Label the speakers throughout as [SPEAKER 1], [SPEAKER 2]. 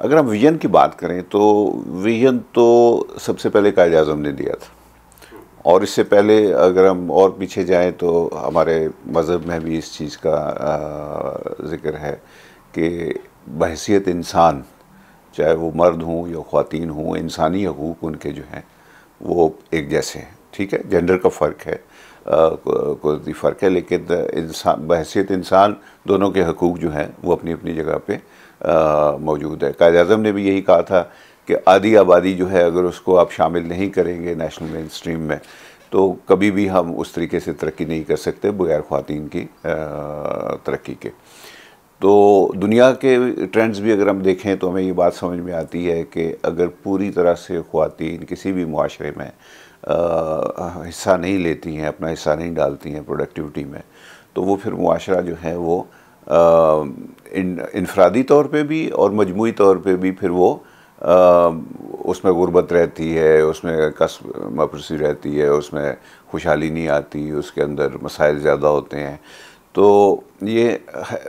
[SPEAKER 1] अगर हम विजन की बात करें तो विजन तो सबसे पहले कायद-ए-आज़म ने दिया था, और इससे पहले अगर हम और पीछे जाएं तो हमारे मज़हब में भी इस चीज़ का ज़िक्र है कि बहैसियत इंसान, चाहे वो मर्द हों या ख़वातीन हों, इंसानी हकूक़ उनके जो हैं वो एक जैसे हैं। ठीक है, जेंडर का फ़र्क है, कोई फ़र्क है, लेकिन इंसान बहैसियत इंसान दोनों के हकूक़ जो हैं वो अपनी अपनी जगह पे मौजूद है। कायद-ए-आज़म ने भी यही कहा था कि आधी आबादी जो है अगर उसको आप शामिल नहीं करेंगे नेशनल मेन स्ट्रीम में तो कभी भी हम उस तरीके से तरक्की नहीं कर सकते बगैर ख़वातीन की तरक्की के। तो दुनिया के ट्रेंड्स भी अगर हम देखें तो हमें ये बात समझ में आती है कि अगर पूरी तरह से ख़वातीन किसी भी मुआशरे में हिस्सा नहीं लेती हैं, अपना हिस्सा नहीं डालती हैं प्रोडक्टिविटी में, तो वो फिर मुआशरा जो है वो इनफरादी तौर पे भी और मजमूई तौर पे भी फिर वो उसमें गुर्बत रहती है, उसमें कसमपरसी रहती है, उसमें खुशहाली नहीं आती, उसके अंदर मसाइल ज़्यादा होते हैं। तो ये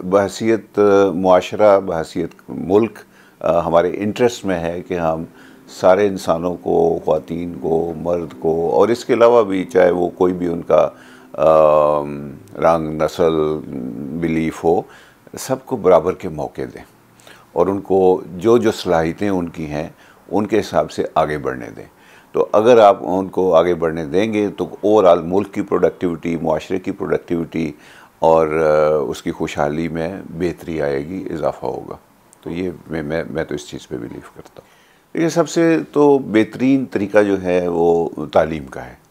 [SPEAKER 1] बहैसियत मुआशरा, बहैसियत मुल्क हमारे इंटरेस्ट में है कि हम सारे इंसानों को, ख़वातीन को, मर्द को, और इसके अलावा भी चाहे वो कोई भी उनका रंग, नस्ल, बिलीफ हो, सबको बराबर के मौके दें और उनको जो जो सलाहियतें उनकी हैं उनके हिसाब से आगे बढ़ने दें। तो अगर आप उनको आगे बढ़ने देंगे तो ओवरऑल मुल्क की प्रोडक्टिविटी, मुआशरे की प्रोडक्टिविटी और उसकी खुशहाली में बेहतरी आएगी, इजाफ़ा होगा। तो ये मैं तो इस चीज़ पे बिलीव करता हूँ। देखिए, सबसे तो बेहतरीन तरीका जो है वो तालीम का है।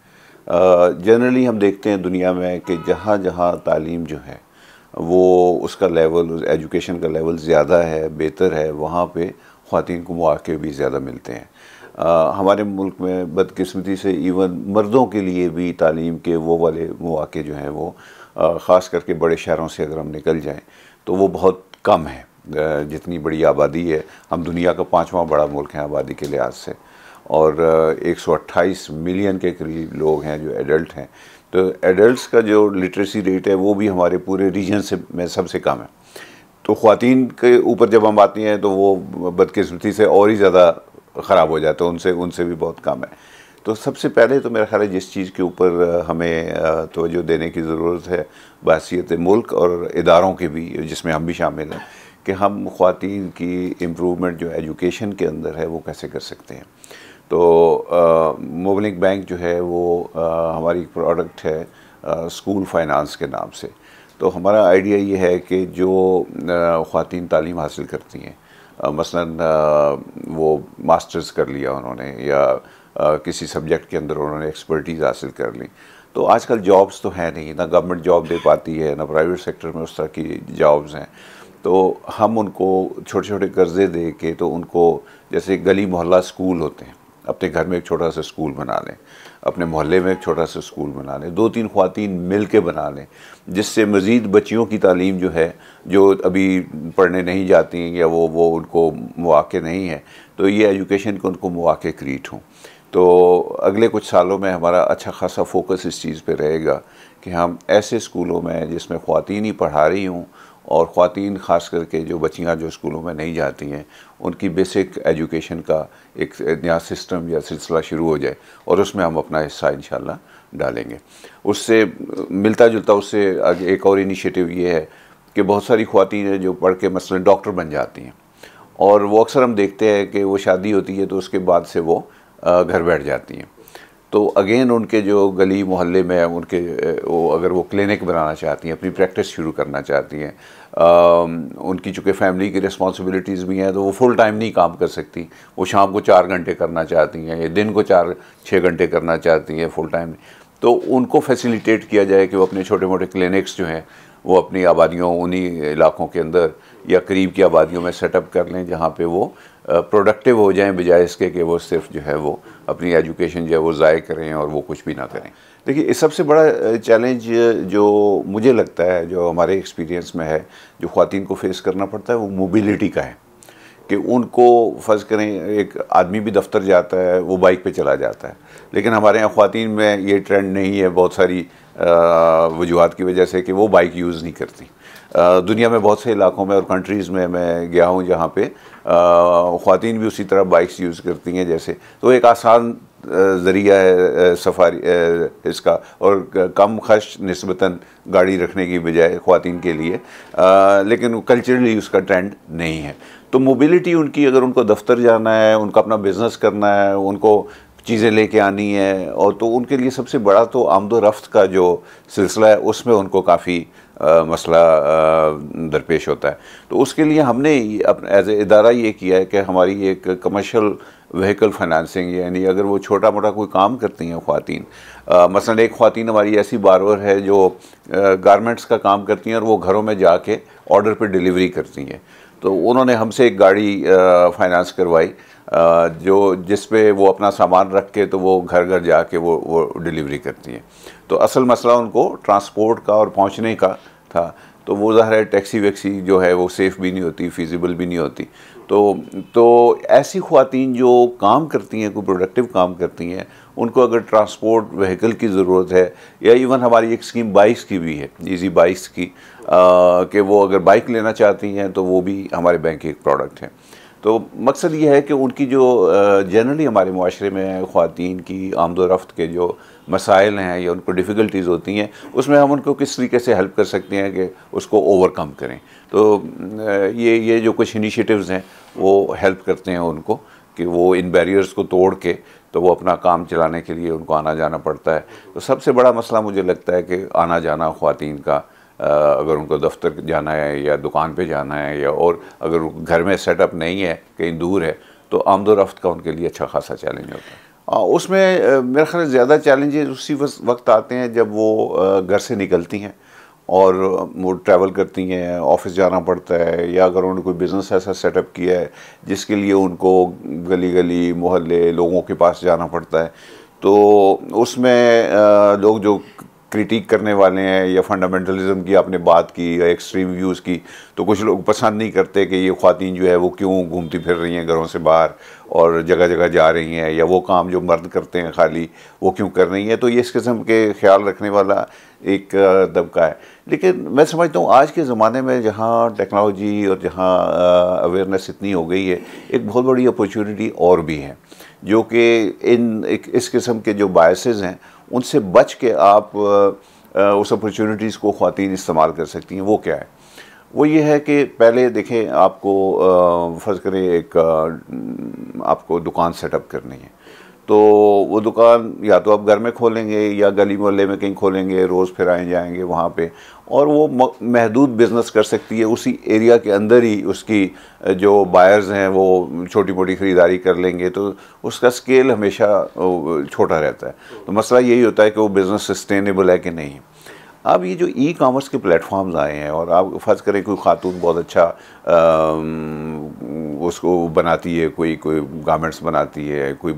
[SPEAKER 1] जनरली हम देखते हैं दुनिया में कि जहाँ जहाँ तालीम जो है वो उसका लेवल, एजुकेशन का लेवल ज़्यादा है, बेहतर है, वहाँ पे ख़वातीन को मौक़े भी ज़्यादा मिलते हैं। हमारे मुल्क में बदकिस्मती से इवन मर्दों के लिए भी तालीम के वो वाले मौक़े जो हैं वो ख़ास करके बड़े शहरों से अगर हम निकल जाएं तो वो बहुत कम है। जितनी बड़ी आबादी है, हम दुनिया का 5वां बड़ा मुल्क है आबादी के लिहाज से, और 128 मिलियन के करीब लोग हैं जो एडल्ट हैं। तो एडल्ट्स का जो लिटरेसी रेट है वो भी हमारे पूरे रीजन से में सबसे कम है। तो ख़वातीन के ऊपर जब हम आती हैं तो वो बदकिस्मती से और ही ज़्यादा ख़राब हो जाते हैं, उनसे भी बहुत कम है। तो सबसे पहले तो मेरा ख़्याल है जिस चीज़ के ऊपर हमें तवज्जो देने की ज़रूरत है बहैसियत मुल्क और इदारों के भी, जिसमें हम भी शामिल हैं, कि हम ख़वातीन की इम्प्रूवमेंट जो एजुकेशन के अंदर है वो कैसे कर सकते हैं। तो मोबलिंग बैंक जो है वो हमारी प्रोडक्ट है स्कूल फाइनेंस के नाम से। तो हमारा आइडिया ये है कि जो ख़वातीन तालीम हासिल करती हैं, मसलन वो मास्टर्स कर लिया उन्होंने या किसी सब्जेक्ट के अंदर उन्होंने एक्सपर्टीज़ हासिल कर ली, तो आजकल जॉब्स तो हैं नहीं, ना गवर्नमेंट जॉब दे पाती है, ना प्राइवेट सेक्टर में उस तरह की जॉब्स हैं। तो हम उनको छोटे छोटे कर्ज़े दे के, तो उनको जैसे गली मोहल्ला स्कूल होते हैं, अपने घर में एक छोटा सा स्कूल बना लें, अपने मोहल्ले में एक छोटा सा स्कूल बना लें, 2-3 ख़वातीन मिल के बना लें, जिससे मज़ीद बच्चियों की तालीम जो है, जो अभी पढ़ने नहीं जाती हैं या वो उनको मौक़े नहीं हैं, तो ये एजुकेशन के उनको मौक़े क्रिएट हों। तो अगले कुछ सालों में हमारा अच्छा खासा फोकस इस चीज़ पे रहेगा कि हम ऐसे स्कूलों में जिसमें ख़वातीन ही पढ़ा रही हों, और ख़वातीन ख़ास करके जो बच्चियाँ जो स्कूलों में नहीं जाती हैं, उनकी बेसिक एजुकेशन का एक नया सिस्टम या सिलसिला शुरू हो जाए और उसमें हम अपना हिस्सा इंशाल्लाह डालेंगे। उससे मिलता जुलता उससे आगे एक और इनिशिएटिव ये है कि बहुत सारी ख़वातीन हैं जो पढ़ के मसलन डॉक्टर बन जाती हैं, और वो अक्सर हम देखते हैं कि वो शादी होती है तो उसके बाद से वो घर बैठ जाती हैं। तो अगेन उनके जो गली मोहल्ले में उनके वो अगर वो क्लिनिक बनाना चाहती हैं, अपनी प्रैक्टिस शुरू करना चाहती हैं, उनकी चूँकि फैमिली की रिस्पॉन्सिबिलिटीज़ भी हैं, तो वो फुल टाइम नहीं काम कर सकती, वो शाम को 4 घंटे करना चाहती हैं या दिन को 4-6 घंटे करना चाहती हैं फुल टाइम। तो उनको फैसिलिटेट किया जाए कि वो अपने छोटे मोटे क्लिनिक्स जो हैं वो अपनी आबादियों, उन्हीं इलाकों के अंदर या करीब की आबादियों में सेटअप कर लें, जहाँ पे वो प्रोडक्टिव हो जाएं, बजाय इसके कि वो सिर्फ जो है वो अपनी एजुकेशन जो है वो ज़ाय करें और वो कुछ भी ना करें। देखिए, इस सबसे बड़ा चैलेंज जो मुझे लगता है, जो हमारे एक्सपीरियंस में है, जो ख़वातीन को फेस करना पड़ता है, वो मोबिलिटी का है। कि उनको फ़र्ज़ करें एक आदमी भी दफ्तर जाता है, वो बाइक पे चला जाता है, लेकिन हमारे यहाँ ख़वातीन में ये ट्रेंड नहीं है, बहुत सारी वजूहात की वजह से, कि वो बाइक यूज़ नहीं करती। दुनिया में बहुत से इलाकों में और कंट्रीज़ में मैं गया हूँ जहाँ पे ख़वातीन भी उसी तरह बाइक्स यूज़ करती हैं जैसे, तो एक आसान ज़रिया है सफारी इसका, और कम खर्च निस्बतन गाड़ी रखने की बजाय ख़वातीन के लिए, लेकिन कल्चरली उसका ट्रेंड नहीं है। तो मोबिलिटी उनकी, अगर उनको दफ्तर जाना है, उनका अपना बिज़नेस करना है, उनको चीज़ें लेके आनी है, और तो उनके लिए सबसे बड़ा तो आमदो-रफ्त का जो सिलसिला है उसमें उनको काफ़ी मसला दरपेश होता है। तो उसके लिए हमने एज ए इदारा ये किया है कि हमारी एक कमर्शियल व्हीकल फाइनेंसिंग, यानी अगर वो छोटा मोटा कोई काम करती हैं ख़वातीन, मसलन एक ख़वातीन हमारी ऐसी बारवर है जो गारमेंट्स का काम करती हैं और वो घरों में जाके ऑर्डर पे डिलीवरी करती हैं। तो उन्होंने हमसे एक गाड़ी फाइनेंस करवाई जो जिस पे वो अपना सामान रख के तो वो घर घर जाके वो डिलीवरी करती हैं। तो असल मसला उनको ट्रांसपोर्ट का और पहुंचने का था, तो वो ज़ाहिर है टैक्सी वैक्सी जो है वो सेफ़ भी नहीं होती, फ़ीज़िबल भी नहीं होती। तो ऐसी ख़वातीन जो काम करती हैं, कोई प्रोडक्टिव काम करती हैं, उनको अगर ट्रांसपोर्ट व्हीकल की ज़रूरत है, या इवन हमारी एक स्कीम बाइक्स की भी है, ईजी बाइक्स की, कि वो अगर बाइक लेना चाहती हैं तो वो भी हमारे बैंक की एक प्रोडक्ट है। तो मकसद ये है कि उनकी जो जनरली हमारे माशरे में ख़वातीन की आमदोरफ्त के जो मसाइल हैं या उनको डिफ़िकल्टीज़ होती हैं, उसमें हम उनको किस तरीके से हेल्प कर सकते हैं कि उसको ओवरकम करें। तो ये जो कुछ इनिशिएटिव्स हैं वो हेल्प करते हैं उनको कि वो इन बैरियर्स को तोड़ के तो वो अपना काम चलाने के लिए उनको आना जाना पड़ता है। तो सबसे बड़ा मसला मुझे लगता है कि आना जाना ख़वातीन का, अगर उनको दफ्तर जाना है या दुकान पे जाना है, या और अगर घर में सेटअप नहीं है, कहीं दूर है, तो आमदो-रफ्त का उनके लिए अच्छा खासा चैलेंज होता है। उसमें मेरा ख्याल ज़्यादा चैलेंजेस उसी वक्त आते हैं जब वो घर से निकलती हैं और वो ट्रैवल करती हैं, ऑफ़िस जाना पड़ता है, या अगर उन्होंने कोई बिज़नेस ऐसा सेटअप किया है जिसके लिए उनको गली गली मोहल्ले लोगों के पास जाना पड़ता है, तो उसमें लोग जो क्रिटिक करने वाले हैं या फंडामेंटलिज्म की आपने बात की या एक्सट्रीम व्यूज़ की, तो कुछ लोग पसंद नहीं करते कि ये ख़वातीन जो है वो क्यों घूमती फिर रही हैं घरों से बाहर और जगह जगह जा रही हैं, या वो काम जो मर्द करते हैं खाली वो क्यों कर रही हैं। तो ये इस किस्म के ख्याल रखने वाला एक तबका है। लेकिन मैं समझता हूँ आज के ज़माने में जहाँ टेक्नोलॉजी और जहाँ अवेयरनेस इतनी हो गई है, एक बहुत बड़ी अपॉर्चुनिटी और भी है, जो कि इस किस्म के जो बायसेस हैं उनसे बच के आप उस अपॉर्चुनिटीज़ को ख़वातीन इस्तेमाल कर सकती हैं। वो क्या है? वो ये है कि पहले देखें, आपको फ़र्ज़ करें एक आपको दुकान सेटअप करनी है, तो वो दुकान या तो आप घर में खोलेंगे या गली मोहल्ले में कहीं खोलेंगे, रोज़ फिर आए जाएंगे वहाँ पे, और वो महदूद बिज़नेस कर सकती है उसी एरिया के अंदर ही। उसकी जो बायर्स हैं वो छोटी मोटी ख़रीदारी कर लेंगे, तो उसका स्केल हमेशा छोटा रहता है। तो मसला यही होता है कि वो बिज़नेस सस्टेनेबल है कि नहीं। अब ये जो ई कामर्स के प्लेटफॉर्म्स आए हैं, और आप फ़र्ज़ करें कोई खातून बहुत अच्छा उसको बनाती है, कोई गारमेंट्स बनाती है, कोई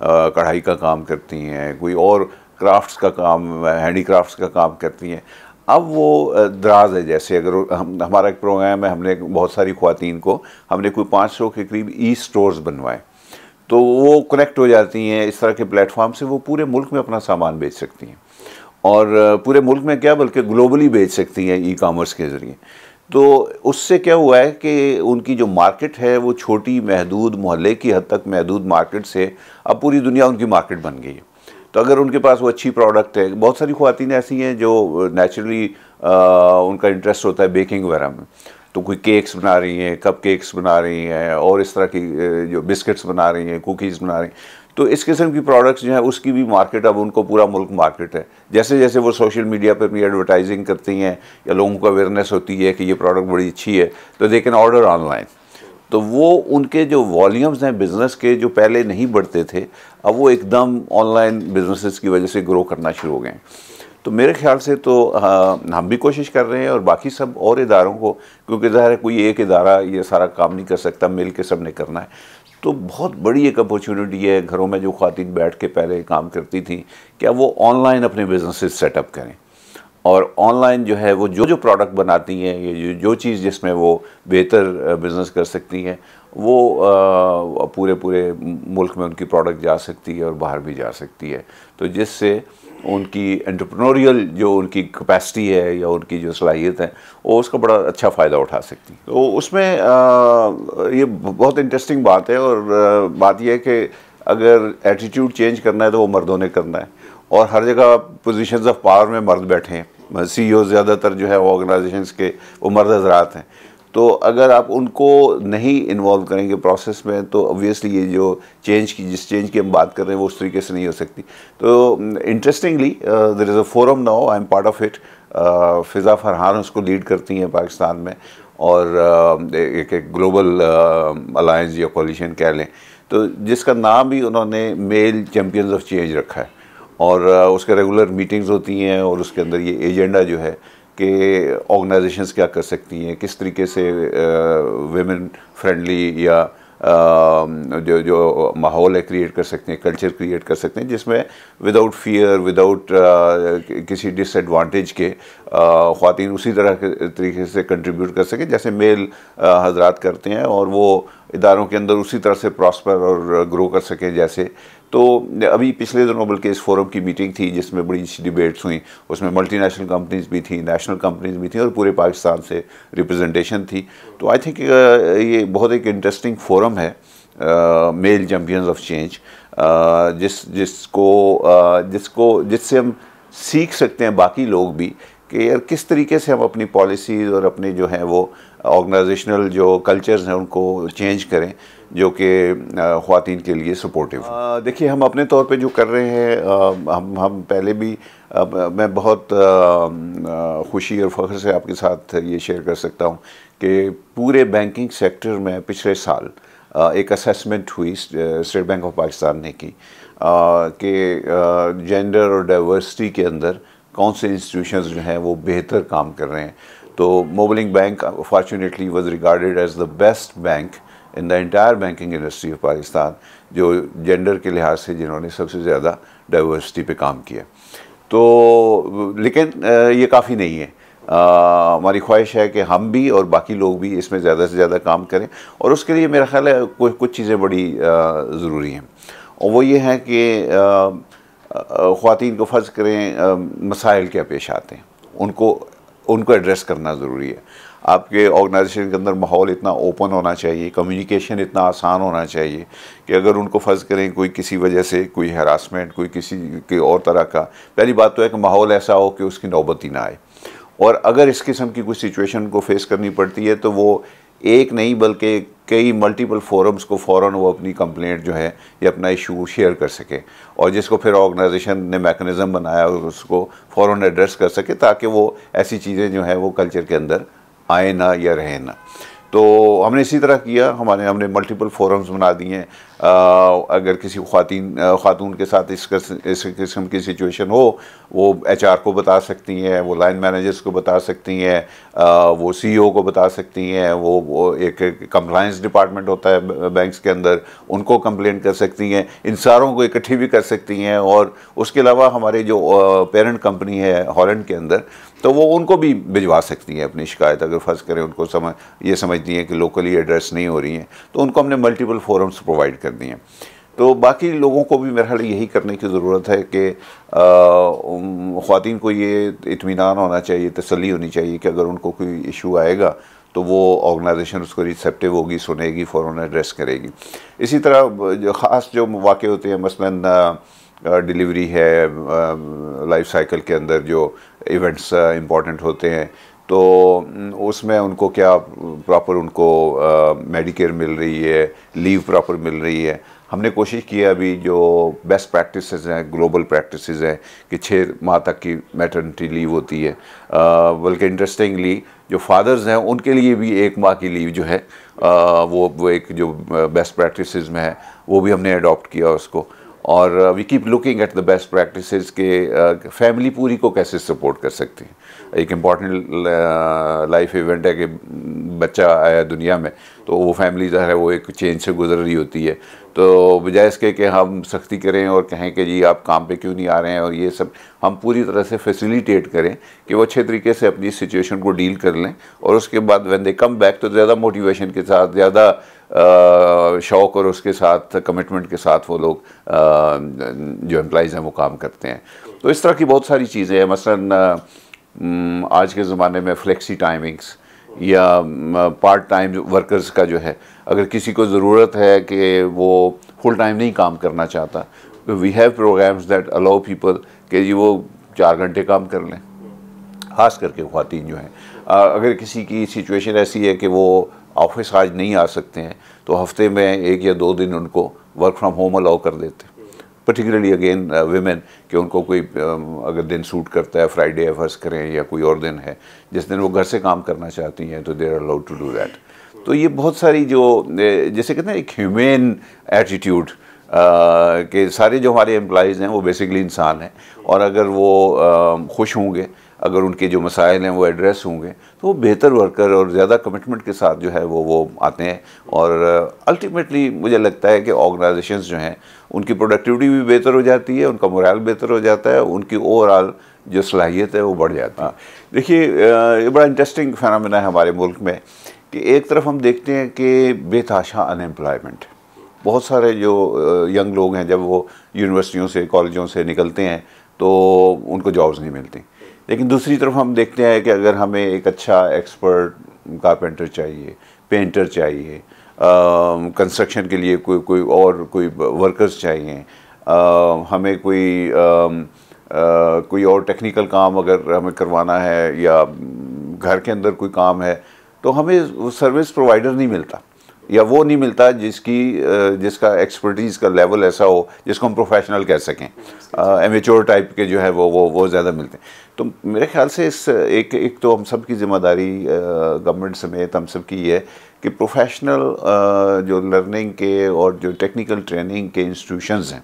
[SPEAKER 1] कढ़ाई का काम करती हैं, कोई और क्राफ्ट्स का काम, हैंडीक्राफ्ट्स का काम करती हैं। अब वो दराज है, जैसे अगर हमारा एक प्रोग्राम है, हमने बहुत सारी ख़वातीन को हमने कोई 500 के करीब ई स्टोर्स बनवाए, तो वो कनेक्ट हो जाती हैं इस तरह के प्लेटफॉर्म से। वो पूरे मुल्क में अपना सामान बेच सकती हैं, और पूरे मुल्क में क्या बल्कि ग्लोबली बेच सकती हैं ई कामर्स के ज़रिए। तो उससे क्या हुआ है कि उनकी जो मार्केट है वो छोटी महदूद मोहल्ले की हद तक महदूद मार्केट से अब पूरी दुनिया उनकी मार्केट बन गई है। तो अगर उनके पास वो अच्छी प्रोडक्ट है, बहुत सारी ख़वातीन ऐसी हैं जो नेचुरली उनका इंटरेस्ट होता है बेकिंग वगैरह में, तो कोई केक्स बना रही हैं, कप केक्स बना रही हैं, और इस तरह की जो बिस्किट्स बना रही हैं, कुकीज़ बना रही हैं। तो इस किस्म की प्रोडक्ट्स जो है उसकी भी मार्केट अब उनको पूरा मुल्क मार्केट है। जैसे जैसे वो सोशल मीडिया पर भी एडवर्टाइजिंग करती हैं या लोगों को अवेयरनेस होती है कि ये प्रोडक्ट बड़ी अच्छी है, तो दे कैन ऑर्डर ऑनलाइन। तो वो उनके जो वॉल्यूम्स हैं बिज़नेस के, जो पहले नहीं बढ़ते थे, अब वो एकदम ऑनलाइन बिजनेसेस की वजह से ग्रो करना शुरू हो गए। तो मेरे ख्याल से तो हम भी कोशिश कर रहे हैं, और बाकी सब और इदारों को, क्योंकि ज़ाहिर है कोई एक इदारा ये सारा काम नहीं कर सकता, मिल के सब ने करना है। तो बहुत बड़ी एक अपॉर्चुनिटी है घरों में जो ख़वातीन बैठ के पहले काम करती थी, क्या वो ऑनलाइन अपने बिजनेसेस सेटअप करें, और ऑनलाइन जो है वो जो प्रोडक्ट बनाती हैं, ये जो चीज़ जिसमें वो बेहतर बिज़नेस कर सकती हैं, वो पूरे मुल्क में उनकी प्रोडक्ट जा सकती है और बाहर भी जा सकती है। तो जिससे उनकी एंटरप्रेन्योरियल जो उनकी कैपेसिटी है या उनकी जो सलाहियत है वो उसका बड़ा अच्छा फ़ायदा उठा सकती है। तो उसमें ये बहुत इंटरेस्टिंग बात है। और बात यह है कि अगर एटीट्यूड चेंज करना है तो वो मर्दों ने करना है, और हर जगह पोजीशंस ऑफ पावर में मर्द बैठे हैं। सीईओ ज़्यादातर जो है ऑर्गेनाइजेशंस के वो मर्द हजरात हैं। तो अगर आप उनको नहीं इन्वॉल्व करेंगे प्रोसेस में तो ऑब्वियसली ये जो जिस चेंज की हम बात कर रहे हैं वो उस तरीके से नहीं हो सकती। तो interestingly there is a forum now, I am part of it. Fiza Farhan उसको लीड करती हैं पाकिस्तान में, और एक ग्लोबल अलायंस या कोलिशन कह लें, तो जिसका नाम भी उन्होंने मेल चैम्पियंस ऑफ चेंज रखा है। और उसके रेगुलर मीटिंग्स होती हैं, और उसके अंदर ये एजेंडा जो है कि ऑर्गेनाइजेशंस क्या कर सकती हैं, किस तरीके से वेमेन फ्रेंडली या जो माहौल है क्रिएट कर सकते हैं, कल्चर क्रिएट कर सकते हैं जिसमें विदाउट फियर, विदाउट किसी डिसएडवांटेज के ख़वातीन उसी तरह के तरीके से कंट्रीब्यूट कर सकें जैसे मेल हजरात करते हैं, और वो इदारों के अंदर उसी तरह से प्रॉस्पर और ग्रो कर सकें जैसे। तो अभी पिछले दिनों बल्कि इस फोरम की मीटिंग थी जिसमें बड़ी अच्छी डिबेट्स हुई। उसमें मल्टीनेशनल कंपनीज भी थी, नेशनल कंपनीज भी थी, और पूरे पाकिस्तान से रिप्रेजेंटेशन थी। तो आई थिंक ये बहुत एक इंटरेस्टिंग फोरम है, मेल चैम्पियंस ऑफ चेंज, जिससे हम सीख सकते हैं बाकी लोग भी कि यार किस तरीके से हम अपनी पॉलिसीज़ और अपने जो हैं वो ऑर्गेनाइजेशनल जो कल्चर्स हैं उनको चेंज करें जो कि ख़वातीन के लिए सपोर्टिव। देखिए, हम अपने तौर पे जो कर रहे हैं, हम पहले भी मैं बहुत खुशी और फ़ख्र से आपके साथ ये शेयर कर सकता हूँ कि पूरे बैंकिंग सेक्टर में पिछले साल एक असेसमेंट हुई स्टेट बैंक ऑफ पाकिस्तान ने की कि जेंडर और डाइवर्सिटी के अंदर कौन से इंस्टीट्यूशंस जो हैं वो बेहतर काम कर रहे हैं। तो Mobilink bank fortunately was regarded as the best bank in the entire banking industry of Pakistan, जो जेंडर के लिहाज से जिन्होंने सबसे ज़्यादा डाइवर्सिटी पे काम किया। तो लेकिन ये काफ़ी नहीं है। हमारी ख्वाहिश है कि हम भी और बाकी लोग भी इसमें ज़्यादा से ज़्यादा काम करें, और उसके लिए मेरा ख्याल है कुछ चीज़ें बड़ी ज़रूरी हैं, और वो ये है कि ख़वातीन को फ़र्ज़ करें मसाइल क्या पेश आते हैं, उनको एड्रेस करना ज़रूरी है। आपके ऑर्गेनाइजेशन के अंदर माहौल इतना ओपन होना चाहिए, कम्युनिकेशन इतना आसान होना चाहिए कि अगर उनको फ़र्ज़ करें कोई किसी वजह से कोई हरासमेंट, कोई किसी के और तरह का, पहली बात तो है कि माहौल ऐसा हो कि उसकी नौबत ही ना आए। और अगर इस किस्म की कोई सिचुएशन को फेस करनी पड़ती है तो वो एक नहीं बल्कि कई मल्टीपल फोरम्स को फ़ौरन वो अपनी कंप्लेंट जो है या अपना इशू शेयर कर सके, और जिसको फिर ऑर्गेनाइजेशन ने मैकेनिज़्म बनाया उसको फ़ौरन एड्रेस कर सके, ताकि वो ऐसी चीज़ें जो हैं वो कल्चर के अंदर आए ना या रहे ना। तो हमने इसी तरह किया, हमने मल्टीपल फोरम्स बना दिए हैं। अगर किसी खातून के साथ इस किस्म की सिचुएशन हो, वो एचआर को बता सकती हैं, वो लाइन मैनेजर्स को बता सकती हैं, वो सीईओ को बता सकती हैं, वो एक कंप्लायंस डिपार्टमेंट होता है बैंक्स के अंदर, उनको कंप्लेंट कर सकती हैं, इन सारों को इकट्ठी भी कर सकती हैं। और उसके अलावा हमारे जो पेरेंट कंपनी है हॉलैंड के अंदर, तो वो उनको भी भिजवा सकती हैं अपनी शिकायत, अगर फ़र्ज़ करें उनको समझती हैं कि लोकली एड्रेस नहीं हो रही हैं, तो उनको हमने मल्टीपल फोरम्स प्रोवाइड कर दिए हैं। तो बाकी लोगों को भी मेरे ख्याल यही करने की ज़रूरत है कि ख़वातीन को ये इत्मीनान होना चाहिए, तसल्ली होनी चाहिए कि अगर उनको कोई इशू आएगा तो वो ऑर्गेनाइजेशन उसको रिसेप्टिव होगी, सुनेगी, फ़ौरन एड्रेस करेगी। इसी तरह जो ख़ास जो वाक़े होते हैं, मसलन डिलीवरी है, लाइफ साइकिल के अंदर जो इवेंट्स इम्पॉर्टेंट होते हैं, तो उसमें उनको क्या प्रॉपर उनको मेडिकेयर मिल रही है, लीव प्रॉपर मिल रही है। हमने कोशिश की है अभी जो बेस्ट प्रैक्टिसेस हैं, ग्लोबल प्रैक्टिसेस हैं, कि 6 माह तक की मैटरनिटी लीव होती है। बल्कि इंटरेस्टिंगली जो फादर्स हैं उनके लिए भी 1 माह की लीव जो है वो एक जो बेस्ट प्रैक्टिसेस में है वो भी हमने अडॉप्ट किया उसको। और we keep looking at the best practices के फैमिली पूरी को कैसे सपोर्ट कर सकती हैं। एक इम्पॉर्टेंट लाइफ इवेंट है कि बच्चा आया दुनिया में, तो वो फैमिली जो है वो एक चेंज से गुजर रही होती है। तो बजाय इसके कि हम सख्ती करें और कहें कि जी आप काम पे क्यों नहीं आ रहे हैं, और ये सब हम पूरी तरह से फैसिलिटेट करें कि वो अच्छे तरीके से अपनी सिचुएशन को डील कर लें, और उसके बाद व्हेन दे कम बैक तो ज़्यादा मोटिवेशन के साथ, ज़्यादा शौक़ और उसके साथ कमिटमेंट के साथ वो लोग जो एम्प्लॉइज़ हैं वो काम करते हैं। तो इस तरह की बहुत सारी चीज़ें हैं। मसलन आज के ज़माने में फ्लेक्सी टाइमिंग्स या पार्ट टाइम वर्कर्स का जो है, अगर किसी को ज़रूरत है कि वो फुल टाइम नहीं काम करना चाहता, तो we have programs that allow people कि जी वो 4 घंटे काम कर लें, ख़ास करके ख़वातीन जो हैं। अगर किसी की सिचुएशन ऐसी है कि वो ऑफिस आज नहीं आ सकते हैं, तो हफ्ते में 1 या 2 दिन उनको वर्क फ्रॉम होम अलाउ कर देते हैं, पर्टिकुलरली अगेन विमेन, कि उनको कोई अगर दिन सूट करता है, फ्राइडे है फर्ज करें या कोई और दिन है जिस दिन वो घर से काम करना चाहती हैं, तो they are allowed to do that. तो ये बहुत सारी जो जैसे कहते हैं एक ह्यूमेन एटीट्यूड कि सारे जो हमारे एम्प्लॉइज़ हैं वो बेसिकली इंसान हैं, और अगर वो खुश होंगे, अगर उनके जो मसाइल हैं वो एड्रेस होंगे, तो वो बेहतर वर्कर और ज़्यादा कमिटमेंट के साथ जो है वो आते हैं। और अल्टीमेटली मुझे लगता है कि ऑर्गेनाइजेशंस जो हैं उनकी प्रोडक्टिविटी भी बेहतर हो जाती है, उनका मोरल बेहतर हो जाता है, उनकी ओवरऑल जो सलाहियत है वो बढ़ जाती है। देखिए ये बड़ा इंटरेस्टिंग फिनोमेना है हमारे मुल्क में कि एक तरफ हम देखते हैं कि बेतहाशा अनएम्प्लॉयमेंट, बहुत सारे जो यंग लोग हैं जब वो यूनिवर्सिटियों से कॉलेजों से निकलते हैं तो उनको जॉब्स नहीं मिलती। लेकिन दूसरी तरफ हम देखते हैं कि अगर हमें एक अच्छा एक्सपर्ट कारपेंटर चाहिए, पेंटर चाहिए, कंस्ट्रक्शन के लिए कोई वर्कर्स चाहिए, हमें कोई और टेक्निकल काम अगर हमें करवाना है या घर के अंदर कोई काम है, तो हमें सर्विस प्रोवाइडर नहीं मिलता, या वो नहीं मिलता जिसका एक्सपर्टीज़ का लेवल ऐसा हो जिसको हम प्रोफेशनल कह सकें। एमेच्योर टाइप के जो है वो ज़्यादा मिलते हैं। तो मेरे ख्याल से इस एक तो हम सब की ज़िम्मेदारी गवर्नमेंट समेत हम सब की है कि प्रोफेशनल जो लर्निंग के और जो टेक्निकल ट्रेनिंग के इंस्टीट्यूशंस हैं,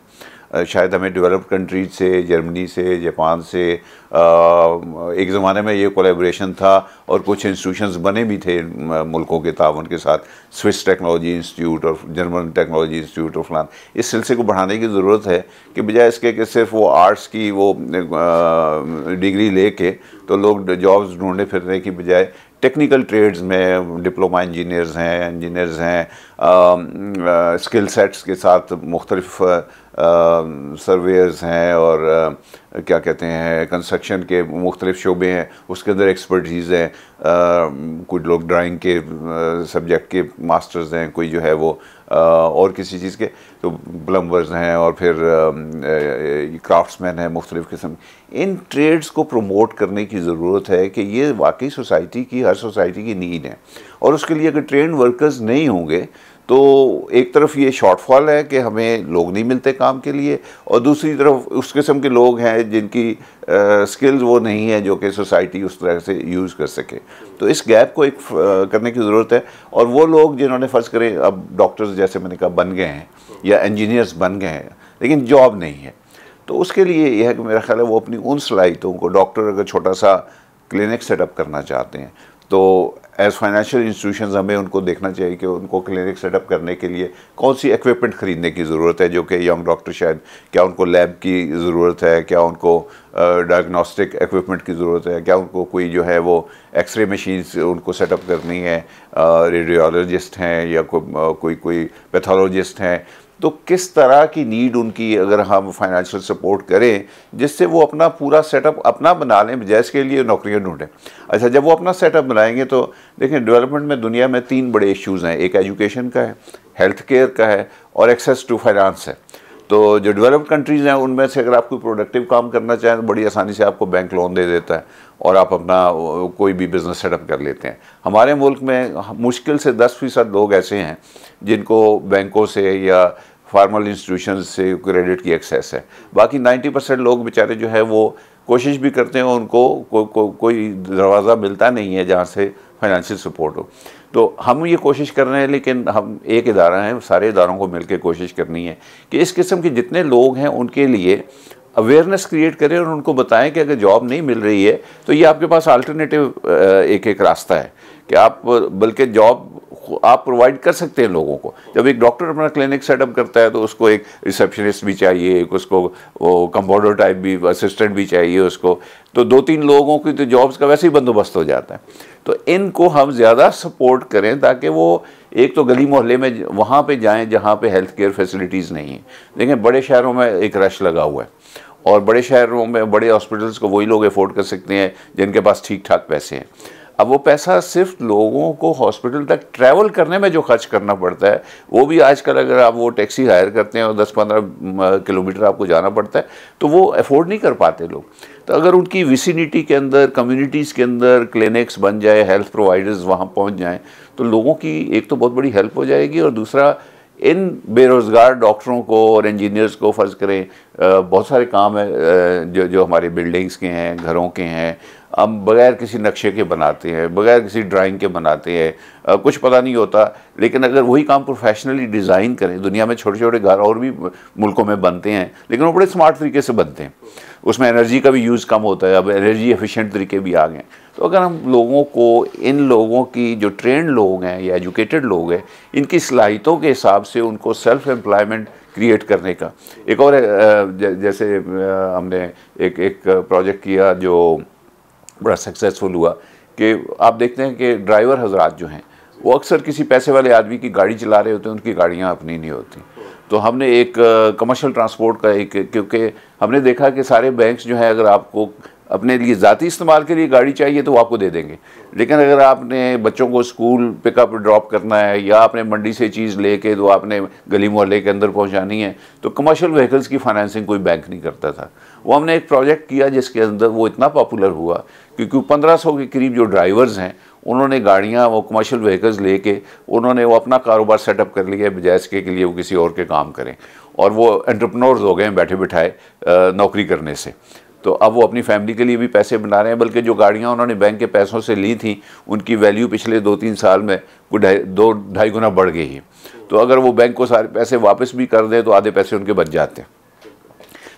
[SPEAKER 1] शायद हमें डेवलप्ड कंट्रीज से, जर्मनी से, जापान से, एक ज़माने में ये कोलैबोरेशन था और कुछ इंस्टीट्यूशंस बने भी थे मुल्कों के तावन के साथ, स्विस टेक्नोलॉजी इंस्टीट्यूट और जर्मन टेक्नोलॉजी इंस्टीट्यूट और फलान। इस सिलसिले को बढ़ाने की ज़रूरत है कि बजाय इसके कि सिर्फ वो आर्ट्स की वो डिग्री लेके तो लोग जॉब्स ढूंढने फिरने की बजाय टेक्निकल ट्रेड्स में डिप्लोमा इंजीनियर्स हैं, स्किल सेट्स के साथ मुख्तलिफ सर्वेयर्स हैं और क्या कहते हैं कंस्ट्रक्शन के मुख्तलिफ शोबे हैं, उसके अंदर एक्सपर्टीज़ हैं। कुछ लोग ड्राइंग के सब्जेक्ट के मास्टर्स हैं, कोई जो है वो और किसी चीज़ के तो प्लम्बर्स हैं, और फिर क्राफ्ट्समैन हैं मुख्तलिफ़ किस्म। इन ट्रेड्स को प्रमोट करने की ज़रूरत है कि ये वाकई सोसाइटी की, हर सोसाइटी की नीड है, और उसके लिए अगर ट्रेंड वर्कर्स नहीं होंगे तो एक तरफ ये शॉर्टफॉल है कि हमें लोग नहीं मिलते काम के लिए, और दूसरी तरफ उस किस्म के लोग हैं जिनकी स्किल्स वो नहीं है जो कि सोसाइटी उस तरह से यूज़ कर सके। तो इस गैप को एक करने की ज़रूरत है। और वो लोग जिन्होंने फ़र्ज़ करें अब डॉक्टर्स जैसे मैंने कहा बन गए हैं या इंजीनियर्स बन गए हैं लेकिन जॉब नहीं है, तो उसके लिए यह है कि मेरा ख्याल है वो अपनी उन सलाहियतों को, डॉक्टर अगर छोटा सा क्लिनिक सेटअप करना चाहते हैं तो एज़ फाइनेंशियल इंस्टीट्यूशंस हमें उनको देखना चाहिए कि उनको क्लिनिक सेटअप करने के लिए कौन सी इक्विपमेंट ख़रीदने की ज़रूरत है, जो कि यंग डॉक्टर शायद, क्या उनको लैब की ज़रूरत है, क्या उनको डायग्नोस्टिक इक्विपमेंट की ज़रूरत है, क्या उनको कोई जो है वो एक्सरे मशीन्स उनको सेटअप करनी है, रेडियोलॉजिस्ट हैं या कोई पैथोलॉजिस्ट हैं। तो किस तरह की नीड उनकी अगर हम फाइनेंशियल सपोर्ट करें जिससे वो अपना पूरा सेटअप अपना बना लें, बजाय इसके लिए नौकरियां ढूंढें। अच्छा, जब वो अपना सेटअप बनाएंगे तो देखें डेवलपमेंट में दुनिया में 3 बड़े इश्यूज़ हैं, एक एजुकेशन का है, हेल्थ केयर का है और एक्सेस टू फाइनेंस है। तो जो डेवलप्ड कंट्रीज़ हैं उनमें से अगर आप कोई प्रोडक्टिव काम करना चाहें तो बड़ी आसानी से आपको बैंक लोन दे देता है और आप अपना कोई भी बिज़नेस सेटअप कर लेते हैं। हमारे मुल्क में मुश्किल से 10% लोग ऐसे हैं जिनको बैंकों से या फार्मल इंस्टीट्यूशन से क्रेडिट की एक्सेस है। बाकी 90% लोग बेचारे जो है वो कोशिश भी करते हैं, उनको कोई दरवाज़ा मिलता नहीं है जहाँ से फाइनेंशियल सपोर्ट हो। तो हम ये कोशिश कर रहे हैं, लेकिन हम एक इदारा है, सारे इदारों को मिलकर कोशिश करनी है कि इस किस्म के जितने लोग हैं उनके लिए अवेयरनेस क्रिएट करें और उनको बताएं कि अगर जॉब नहीं मिल रही है तो ये आपके पास अल्टरनेटिव एक रास्ता है कि आप बल्कि जॉब आप प्रोवाइड कर सकते हैं लोगों को। जब एक डॉक्टर अपना क्लिनिक सेटअप करता है तो उसको एक रिसेप्शनिस्ट भी चाहिए, उसको वो कंपाउंडर टाइप भी, असिस्टेंट भी चाहिए उसको, तो 2-3 लोगों की तो जॉब्स का वैसे ही बंदोबस्त हो जाता है। तो इनको हम ज़्यादा सपोर्ट करें ताकि वो एक तो गली मोहल्ले में वहाँ पे जाएं जहाँ पे हेल्थ केयर फैसिलिटीज़ नहीं हैं। देखें बड़े शहरों में एक रश लगा हुआ है और बड़े शहरों में बड़े हॉस्पिटल्स को वही लोग अफोर्ड कर सकते हैं जिनके पास ठीक ठाक पैसे हैं। अब वो पैसा सिर्फ लोगों को हॉस्पिटल तक ट्रैवल करने में जो खर्च करना पड़ता है, वो भी आजकल अगर आप वो टैक्सी हायर करते हैं और 10-15 किलोमीटर आपको जाना पड़ता है, तो वो अफोर्ड नहीं कर पाते लोग। तो अगर उनकी विसिनिटी के अंदर, कम्युनिटीज़ के अंदर क्लिनिक्स बन जाए, हेल्थ प्रोवाइडर्स वहाँ पहुँच जाएँ, तो लोगों की एक तो बहुत बड़ी हेल्प हो जाएगी, और दूसरा इन बेरोज़गार डॉक्टरों को और इंजीनियर्स को फ़र्ज़ करें, बहुत सारे काम हैं जो हमारे बिल्डिंग्स के हैं, घरों के हैं, हम बग़ैर किसी नक्शे के बनाते हैं, बग़ैर किसी ड्राइंग के बनाते हैं, कुछ पता नहीं होता, लेकिन अगर वही काम प्रोफेशनली डिज़ाइन करें, दुनिया में छोटे छोटे घर और भी मुल्कों में बनते हैं, लेकिन वो बड़े स्मार्ट तरीके से बनते हैं, उसमें एनर्जी का भी यूज़ कम होता है, अब एनर्जी एफिशिएंट तरीके भी आ गए। तो अगर हम लोगों को, इन लोगों की जो ट्रेंड लोग हैं या एजुकेटेड लोग हैं, इनकी सलाहियतों के हिसाब से उनको सेल्फ एम्प्लॉयमेंट क्रिएट करने का एक और जैसे हमने एक प्रोजेक्ट किया जो बड़ा सक्सेसफुल हुआ, कि आप देखते हैं कि ड्राइवर हजरात जो हैं वो अक्सर किसी पैसे वाले आदमी की गाड़ी चला रहे होते हैं, उनकी गाड़ियाँ अपनी नहीं होती। तो हमने एक कमर्शियल ट्रांसपोर्ट का क्योंकि हमने देखा कि सारे बैंक्स जो हैं, अगर आपको अपने लिए ज़ाती इस्तेमाल के लिए गाड़ी चाहिए तो वो आपको दे देंगे, लेकिन अगर आपने बच्चों को स्कूल पिकअप ड्रॉप करना है या आपने मंडी से चीज़ लेके तो आपने गली मोहल्ले के अंदर पहुंचानी है, तो कमर्शियल व्हीकल्स की फाइनेंसिंग कोई बैंक नहीं करता था। वो हमने एक प्रोजेक्ट किया जिसके अंदर वो इतना पॉपुलर हुआ क्योंकि 1500 के करीब जो ड्राइवर्स हैं, उन्होंने गाड़ियाँ, वो कमर्शियल व्हीकल्स लेके उन्होंने वो अपना कारोबार सेटअप कर लिया, बजाय इसके लिए वो किसी और के काम करें, और वो एंटरप्रेन्योर्स हो गए बैठे बिठाए नौकरी करने से। तो अब वो अपनी फैमिली के लिए भी पैसे बना रहे हैं, बल्कि जो गाड़ियाँ उन्होंने बैंक के पैसों से ली थी, उनकी वैल्यू पिछले 2-3 साल में कोई 2-2.5 गुना बढ़ गई है। तो अगर वो बैंक को सारे पैसे वापस भी कर दें तो आधे पैसे उनके बच जाते हैं।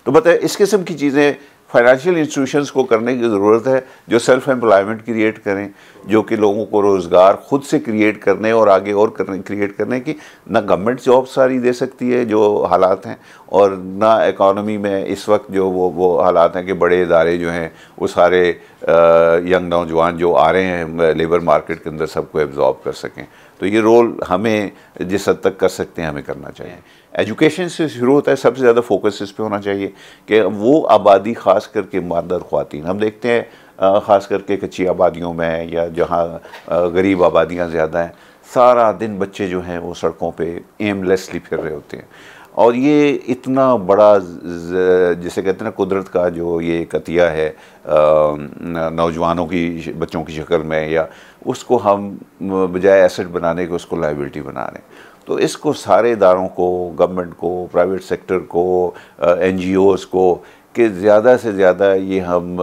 [SPEAKER 1] तो बताए, इस किस्म की चीज़ें फाइनेंशियल इंस्टीट्यूशंस को करने की ज़रूरत है, जो सेल्फ एम्प्लॉयमेंट क्रिएट करें, जो कि लोगों को रोज़गार खुद से क्रिएट करने और आगे और क्रिएट करने की ना गवर्नमेंट जॉब सारी दे सकती है जो हालात हैं, और ना इकॉनमी में इस वक्त जो वो हालात हैं कि बड़े इदारे जो हैं वो सारे यंग नौजवान जो आ रहे हैं लेबर मार्केट के अंदर सबको एब्जॉर्ब कर सकें। तो ये रोल हमें जिस हद तक कर सकते हैं हमें करना चाहिए। एजुकेशन से शुरू होता है, सबसे ज़्यादा फोकस इस पे होना चाहिए कि वो आबादी ख़ास करके मर्द और ख़वातीन, हम देखते हैं ख़ास करके कच्ची आबादियों में या जहाँ गरीब आबादियाँ ज़्यादा हैं, सारा दिन बच्चे जो हैं वो सड़कों पे एमलेसली फिर रहे होते हैं, और ये इतना बड़ा जिसे कहते हैं ना कुदरत का जो ये एक अतिया है नौजवानों की, बच्चों की शक्ल में, या उसको हम बजाय एसेट बनाने के उसको लायबिलिटी बना रहे हैं। तो इसको सारे इदारों को, गवर्नमेंट को, प्राइवेट सेक्टर को, NGOs को, कि ज़्यादा से ज़्यादा ये हम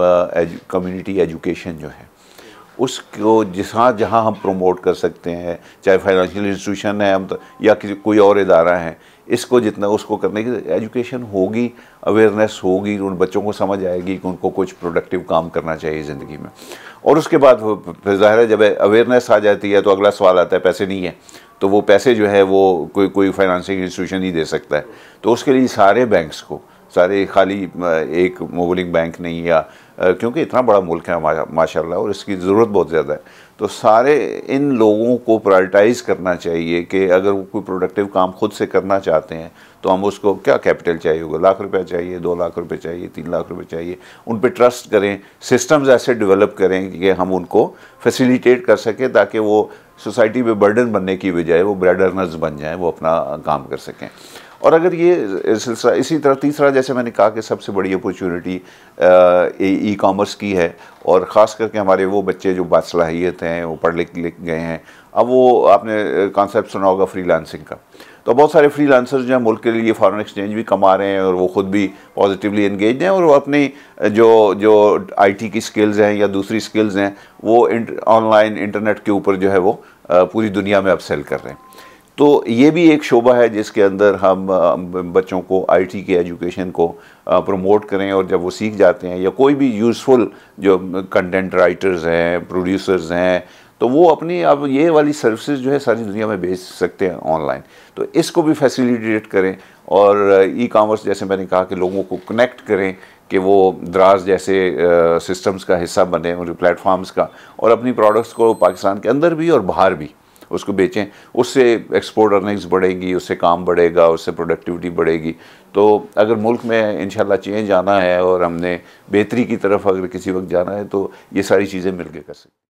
[SPEAKER 1] कम्युनिटी एजुकेशन जो है उसको जहाँ हम प्रमोट कर सकते हैं, चाहे फाइनेंशियल इंस्टीट्यूशन है हम या किसी कोई और इदारा है, इसको जितना उसको करने की एजुकेशन होगी, अवेयरनेस होगी, उन बच्चों को समझ आएगी कि उनको कुछ प्रोडक्टिव काम करना चाहिए ज़िंदगी में। और उसके बाद फिर ज़ाहिर है जब अवेयरनेस आ जाती है तो अगला सवाल आता है पैसे नहीं है, तो वो पैसे जो है वो कोई फाइनेंसिंग इंस्टीट्यूशन ही दे सकता है। तो उसके लिए सारे बैंक्स को, सारे खाली एक मोबाइलिंग बैंक नहीं, या क्योंकि इतना बड़ा मुल्क है माशाल्लाह और इसकी ज़रूरत बहुत ज़्यादा है, तो सारे इन लोगों को प्रायोरिटाइज़ करना चाहिए कि अगर वो कोई प्रोडक्टिव काम खुद से करना चाहते हैं तो हम उसको क्या कैपिटल चाहिए होगा, लाख रुपया चाहिए, 2 लाख रुपए चाहिए, 3 लाख रुपए चाहिए, उन पे ट्रस्ट करें, सिस्टम्स ऐसे डेवलप करें कि हम उनको फैसिलिटेट कर सकें ताकि वो सोसाइटी में बर्डन बनने की बजाय वो ब्रेड अर्नर्स बन जाएँ, वो अपना काम कर सकें। और अगर ये सिलसिला इसी तरह, तीसरा जैसे मैंने कहा कि सबसे बड़ी अपॉर्चुनिटी ई कॉमर्स की है, और ख़ास करके हमारे वो बच्चे जो बासलाहियत हैं, वो पढ़ लिख गए हैं। अब वो आपने कॉन्सेप्ट सुना होगा फ्रीलांसिंग का, तो बहुत सारे फ्रीलांसर्स जो हैं मुल्क के लिए फॉरेन एक्सचेंज भी कमा रहे हैं, और वो ख़ुद भी पॉजिटिवली एंगेज हैं, और वो अपनी जो IT की स्किल्स हैं या दूसरी स्किल्स हैं वो ऑनलाइन इंटरनेट के ऊपर जो है वो पूरी दुनिया में अब सेल कर रहे हैं। तो ये भी एक शोबा है जिसके अंदर हम बच्चों को IT के एजुकेशन को प्रमोट करें, और जब वो सीख जाते हैं, या कोई भी यूज़फुल जो कंटेंट राइटर्स हैं, प्रोड्यूसर्स हैं, तो वो अपनी अब ये वाली सर्विसेज जो है सारी दुनिया में बेच सकते हैं ऑनलाइन। तो इसको भी फैसिलिटेट करें, और ई कॉमर्स जैसे मैंने कहा कि लोगों को कनेक्ट करें कि वो द्रास जैसे सिस्टम्स का हिस्सा बने, उन प्लेटफॉर्म्स का, और अपनी प्रोडक्ट्स को पाकिस्तान के अंदर भी और बाहर भी उसको बेचें, उससे एक्सपोर्ट अर्निंग्स बढ़ेंगी, उससे काम बढ़ेगा, उससे प्रोडक्टिविटी बढ़ेगी। तो अगर मुल्क में इंशाल्लाह चेंज आना है और हमने बेहतरी की तरफ अगर किसी वक्त जाना है तो ये सारी चीज़ें मिल के कर सकते हैं।